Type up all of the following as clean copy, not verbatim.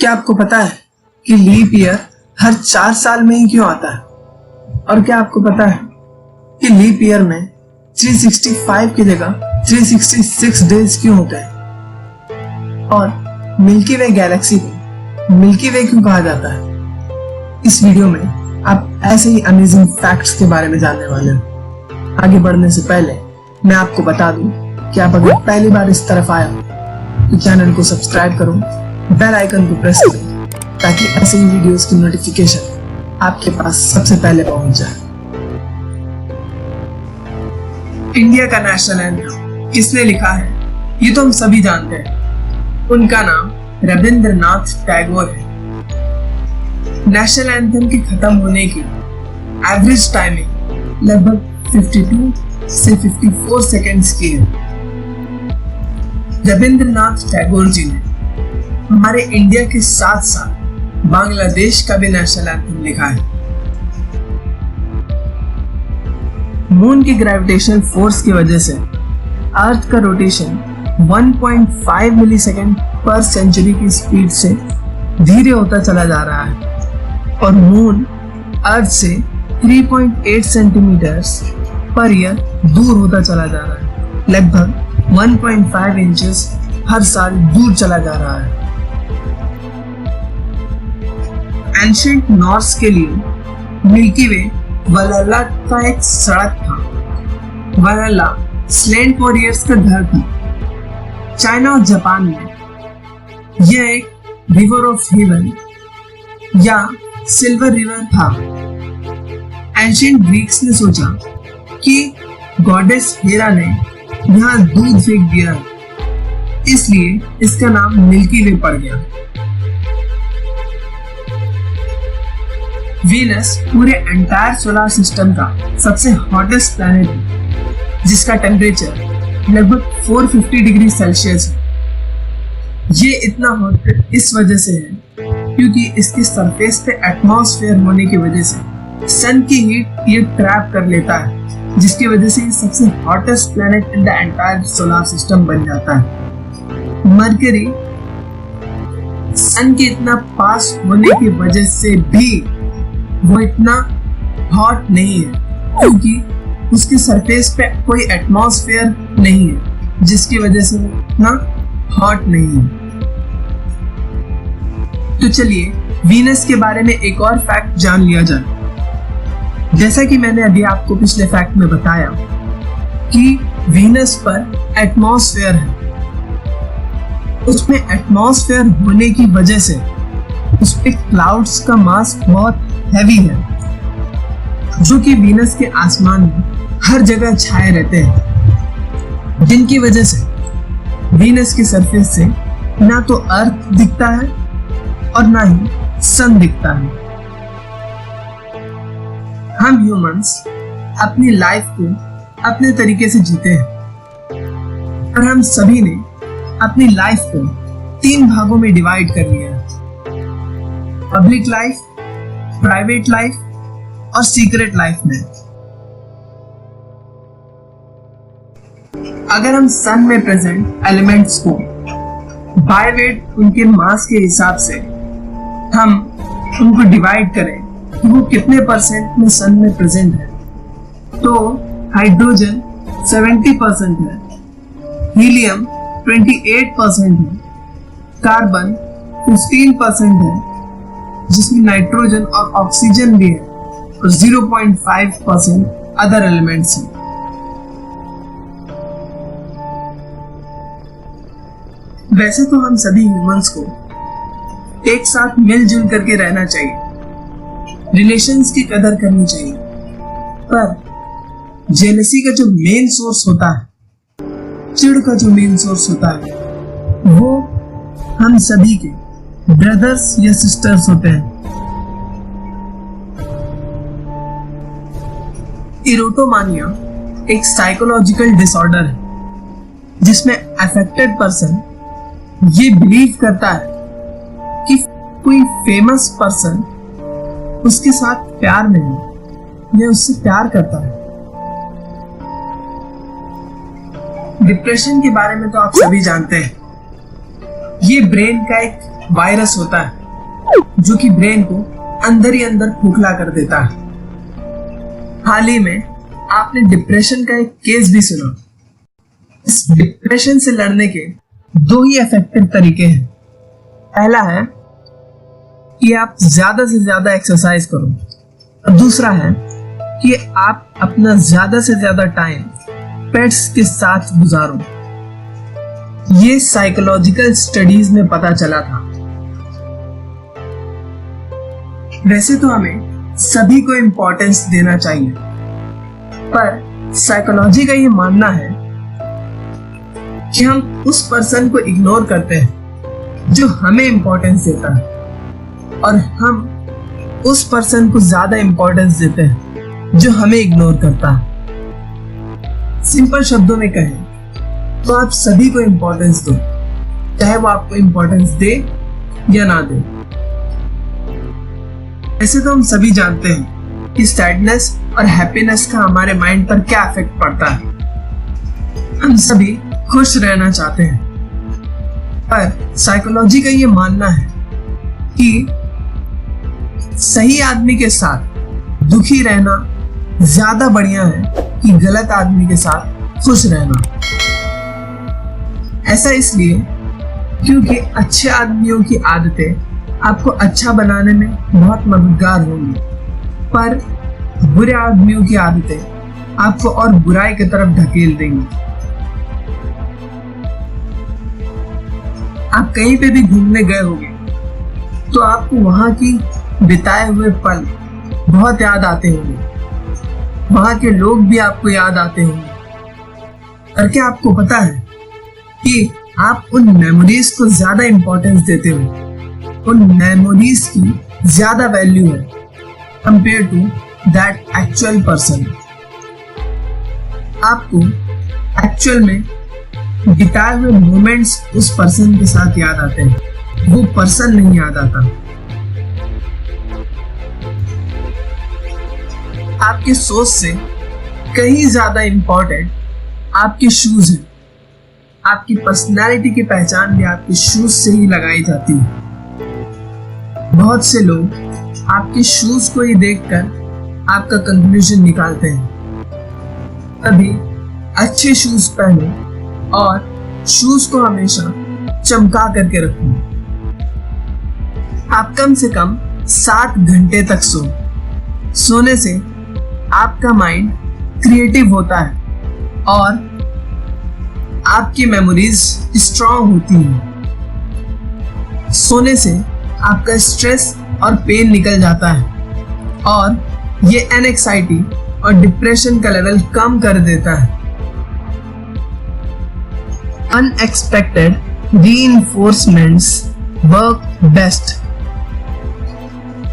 क्या आपको पता है कि लीप ईयर हर 4 साल में ही क्यों आता है? और क्या आपको पता है कि लीप ईयर में 365 की जगह 366 डेज क्यों होते हैं? और मिल्की वे गैलेक्सी को मिल्की वे क्यों कहा जाता है? इस वीडियो में आप ऐसे ही अमेजिंग फैक्ट्स के बारे में जानने वाले हो। आगे बढ़ने से पहले मैं आपको बता दूं कि आप अगर पहली बार इस तरफ आए हो तो चैनल को सब्सक्राइब करो, बेल आइकन को प्रेस करो ताकि ऐसे ही वीडियोस की नोटिफिकेशन आपके पास सबसे पहले पहुंच जाए। इंडिया का नेशनल एंथम किसने लिखा है ये तो हम सभी जानते हैं। उनका नाम रविंद्रनाथ टैगोर है। नेशनल एंथम के खत्म होने की एवरेज टाइमिंग लगभग 52 से 54 सेकेंड्स की है। रविंद्रनाथ टैगोर जी ने हमारे इंडिया के साथ साथ बांग्लादेश का भी नेशनल एंथम लिखा है। मून की ग्रेविटेशनल फोर्स की वजह से अर्थ का रोटेशन 1.5 मिलीसेकंड पर सेंचुरी की स्पीड से धीरे होता चला जा रहा है और मून अर्थ से 3.8 सेंटीमीटर पर ईयर दूर होता चला जा रहा है। लगभग 1.5 इंचेस हर साल दूर चला जा रहा है। एंशिएंट नॉर्स के लिए मिल्की वे वलहल्ला का एक सड़क था। वलहल्ला स्लेंट वॉरियर्स का घर था। चाइना और जापान में यह एक रिवर ऑफ हेवन या सिल्वर रिवर था। एंशिएंट ग्रीक्स ने सोचा कि गॉडेस हेरा ने यहाँ दूध फेंक दिया, इसलिए इसका नाम मिल्की वे पड़ गया। वीनस पूरे एंटायर सोलर सिस्टम का सबसे हॉटेस्ट प्लैनेट है, जिसका टेम्परेचर लगभग 450 डिग्री सेल्सियस है। ये इतना हॉट इस वजह से है क्योंकि इसके सरफेस पे एटमॉस्फेयर होने की वजह से सन की हीट ये ट्रैप कर लेता है, जिसकी वजह से ये सबसे hottest planet in the entire solar system बन जाता है। मरकरी सन के इतना पास होने की वजह से भी वो इतना हॉट नहीं है क्योंकि उसके सरफेस पे कोई एटमॉस्फेयर नहीं है, जिसकी वजह से वो इतना हॉट नहीं है। तो चलिए वीनस के बारे में एक और फैक्ट जान लिया जाए। जैसा कि मैंने अभी आपको पिछले फैक्ट में बताया कि वीनस पर एटमॉस्फेयर है, उसमें एटमॉस्फेयर होने की वजह से उस पे क्लाउड्स का मास बहुत हैवी है, जो कि वीनस के आसमान में हर जगह छाए रहते हैं, जिनकी वजह से वीनस के सरफेस से ना तो अर्थ दिखता है और ना ही सन दिखता है। हम ह्यूमंस अपनी लाइफ को अपने तरीके से जीते हैं और हम सभी ने अपनी लाइफ को 3 भागों में डिवाइड कर लिया है: पब्लिक लाइफ, प्राइवेट लाइफ और सीक्रेट लाइफ में। अगर हम सन में प्रेजेंट एलिमेंट्स को बाय वेट उनके मास के हिसाब से हम उनको डिवाइड करें कि वो कितने परसेंट में सन में प्रेजेंट है, तो हाइड्रोजन 70% है, हीलियम 28% है, कार्बन 15% है, जिसमें नाइट्रोजन और ऑक्सीजन भी है, और 0.5% अदर एलिमेंट्स हैं। वैसे तो हम सभी ह्यूमंस को एक साथ मिलजुल करके रहना चाहिए, रिलेशंस की कदर करनी चाहिए, पर जेलसी का जो मेन सोर्स होता है, चिढ़ का जो मेन सोर्स होता है, वो हम सभी के ब्रदर्स या सिस्टर्स होते हैं। इरोटोमानिया एक साइकोलॉजिकल डिसऑर्डर है जिसमें अफेक्टेड पर्सन ये बिलीव करता है कि कोई फेमस पर्सन उसके साथ प्यार में है या उससे प्यार करता है। डिप्रेशन के बारे में तो आप सभी जानते हैं, ये ब्रेन का एक वायरस होता है जो कि ब्रेन को अंदर ही अंदर खोखला कर देता है। हाल ही में आपने डिप्रेशन का एक केस भी सुना। इस डिप्रेशन से लड़ने के दो ही इफेक्टिव तरीके हैं। पहला है कि आप ज्यादा से ज्यादा एक्सरसाइज करो और दूसरा है कि आप अपना ज्यादा से ज्यादा टाइम पेट्स के साथ गुजारो। ये साइकोलॉजिकल स्टडीज में पता चला था। वैसे तो हमें सभी को इंपॉर्टेंस देना चाहिए, पर साइकोलॉजी का ये मानना है कि हम उस पर्सन को इग्नोर करते हैं जो हमें इंपॉर्टेंस देता है, और हम उस पर्सन को ज्यादा इंपॉर्टेंस देते हैं जो हमें इग्नोर करता है। सिंपल शब्दों में कहें तो आप सभी को इंपॉर्टेंस दो, चाहे वो आपको इंपॉर्टेंस दे या ना दे। ऐसे तो हम सभी जानते हैं कि सैडनेस और हैप्पीनेस का हमारे माइंड पर क्या इफेक्ट पड़ता है। हम सभी खुश रहना चाहते हैं, पर साइकोलॉजी का ये मानना है कि सही आदमी के साथ दुखी रहना ज्यादा बढ़िया है कि गलत आदमी के साथ खुश रहना। ऐसा इसलिए क्योंकि अच्छे आदमियों की आदतें आपको अच्छा बनाने में बहुत मददगार होंगी, पर बुरे आदमियों की आदतें आपको और बुराई की तरफ ढकेल देंगी। आप कहीं पे भी घूमने गए होंगे तो आपको वहां की बिताए हुए पल बहुत याद आते होंगे, वहां के लोग भी आपको याद आते होंगे। और क्या आपको पता है कि आप उन मेमोरीज को ज्यादा इंपॉर्टेंस देते हो, उन मेमोरीज की ज्यादा वैल्यू है compare to that actual person. आपको एक्चुअल में बिताए हुए मोमेंट्स उस पर्सन के साथ याद आते हैं, वो पर्सन नहीं याद आता। आपके सोच से कहीं ज्यादा इंपॉर्टेंट आपके शूज हैं। आपकी पर्सनालिटी की पहचान भी आपके शूज से ही लगाई जाती है। बहुत से लोग आपके शूज को ही देखकर आपका कंक्लूजन निकालते हैं। तभी अच्छे शूज पहनो और शूज को हमेशा चमका करके रखो। आप कम से कम 7 घंटे तक सोने से आपका माइंड क्रिएटिव होता है और आपकी मेमोरीज स्ट्रांग होती हैं। सोने से आपका स्ट्रेस और पेन निकल जाता है और ये एंग्जायटी और डिप्रेशन का लेवल कम कर देता है। Unexpected reinforcements work best.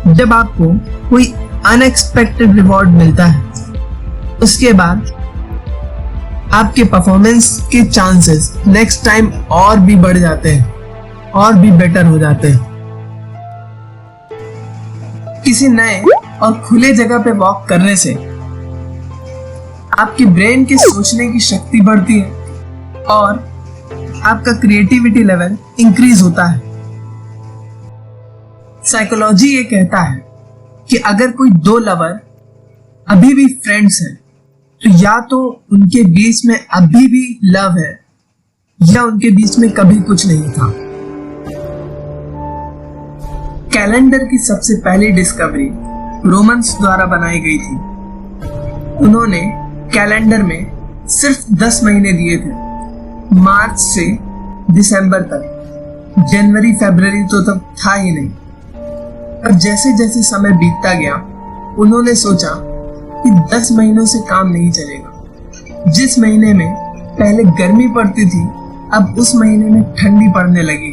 जब आपको कोई अनएक्सपेक्टेड रिवॉर्ड मिलता है, उसके बाद आपके परफॉर्मेंस के चांसेस नेक्स्ट टाइम और भी बढ़ जाते हैं और भी बेटर हो जाते हैं। किसी नए और खुले जगह पे वॉक करने से आपके ब्रेन के सोचने की शक्ति बढ़ती है और आपका क्रिएटिविटी लेवल इंक्रीज होता है। साइकोलॉजी ये कहता है कि अगर कोई 2 लवर अभी भी फ्रेंड्स हैं, तो या तो उनके बीच में अभी भी लव है या उनके बीच में कभी कुछ नहीं था। कैलेंडर की सबसे पहली डिस्कवरी रोमन्स द्वारा बनाई गई थी। उन्होंने कैलेंडर में सिर्फ 10 महीने दिए थे, मार्च से दिसंबर तक। जनवरी फरवरी तो तब था ही नहीं। पर जैसे जैसे समय बीतता गया, उन्होंने सोचा कि 10 महीनों से काम नहीं चलेगा। जिस महीने में पहले गर्मी पड़ती थी, अब उस महीने में ठंडी पड़ने लगी।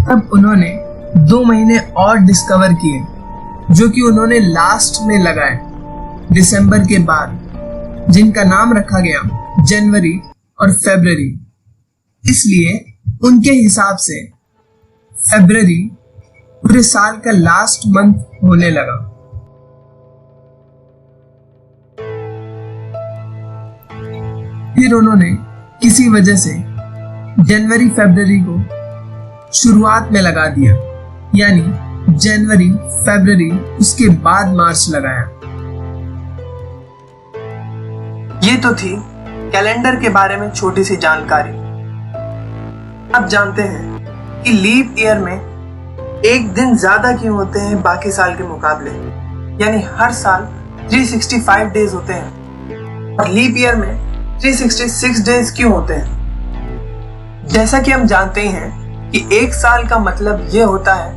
तब उन्होंने 2 महीने और डिस्कवर किए, जो कि उन्होंने लास्ट में लगाए दिसंबर के बाद, जिनका नाम रखा गया जनवरी और फरवरी। इसलिए उनके हिसाब से फरवरी पूरे साल का लास्ट मंथ होने लगा। फिर उन्होंने किसी वजह से जनवरी फरवरी को शुरुआत में लगा दिया, यानी जनवरी, फरवरी, उसके बाद मार्च लगाया। ये तो थी कैलेंडर के बारे में छोटी सी जानकारी। अब जानते हैं कि लीप ईयर में एक दिन ज्यादा क्यों होते हैं बाकी साल के मुकाबले, यानी हर साल 365 डेज होते हैं और लीप ईयर में 366 डेज क्यों होते हैं। जैसा कि हम जानते हैं कि एक साल का मतलब यह होता है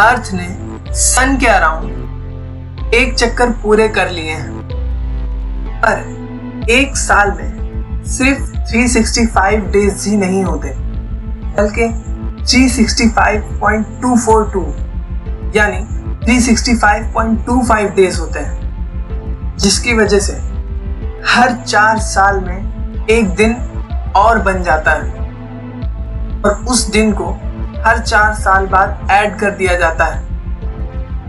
अर्थ ने सन के अराउंड एक चक्कर पूरे कर लिए हैं, पर एक साल में सिर्फ 365 डेज ही नहीं होते बल्कि 365.242 यानी 365.25 डेज होते हैं, जिसकी वजह से हर 4 साल में एक दिन और बन जाता है और उस दिन को हर 4 साल बाद ऐड कर दिया जाता है।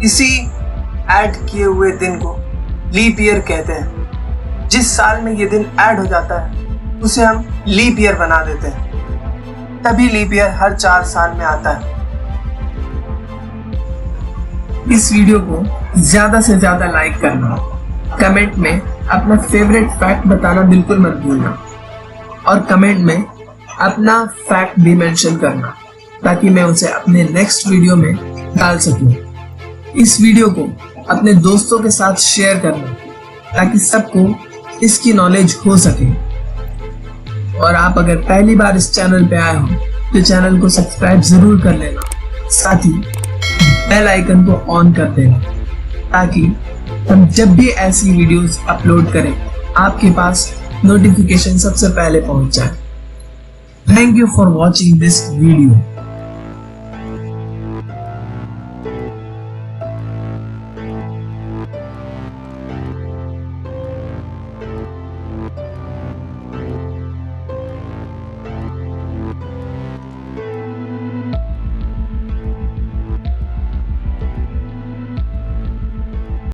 इसी ऐड किए हुए दिन को लीप ईयर कहते हैं। जिस साल में ये दिन ऐड हो जाता है उसे हम लीप ईयर बना देते हैं, तभी लीप ईयर हर 4 साल में आता है। इस वीडियो को ज्यादा से ज्यादा लाइक करना, कमेंट में अपना फेवरेट फैक्ट बताना बिल्कुल मत भूलना और कमेंट में अपना फैक्ट भी मेंशन करना ताकि मैं उसे अपने नेक्स्ट वीडियो में डाल सकूं। इस वीडियो को अपने दोस्तों के साथ शेयर करना ताकि सबको इसकी नॉलेज हो सके। और आप अगर पहली बार इस चैनल पे आए हो तो चैनल को सब्सक्राइब जरूर कर लेना, साथ ही बेल आइकन को ऑन कर देना ताकि हम जब भी ऐसी वीडियोस अपलोड करें आपके पास नोटिफिकेशन सबसे पहले पहुंच जाए। Thank you for watching this video.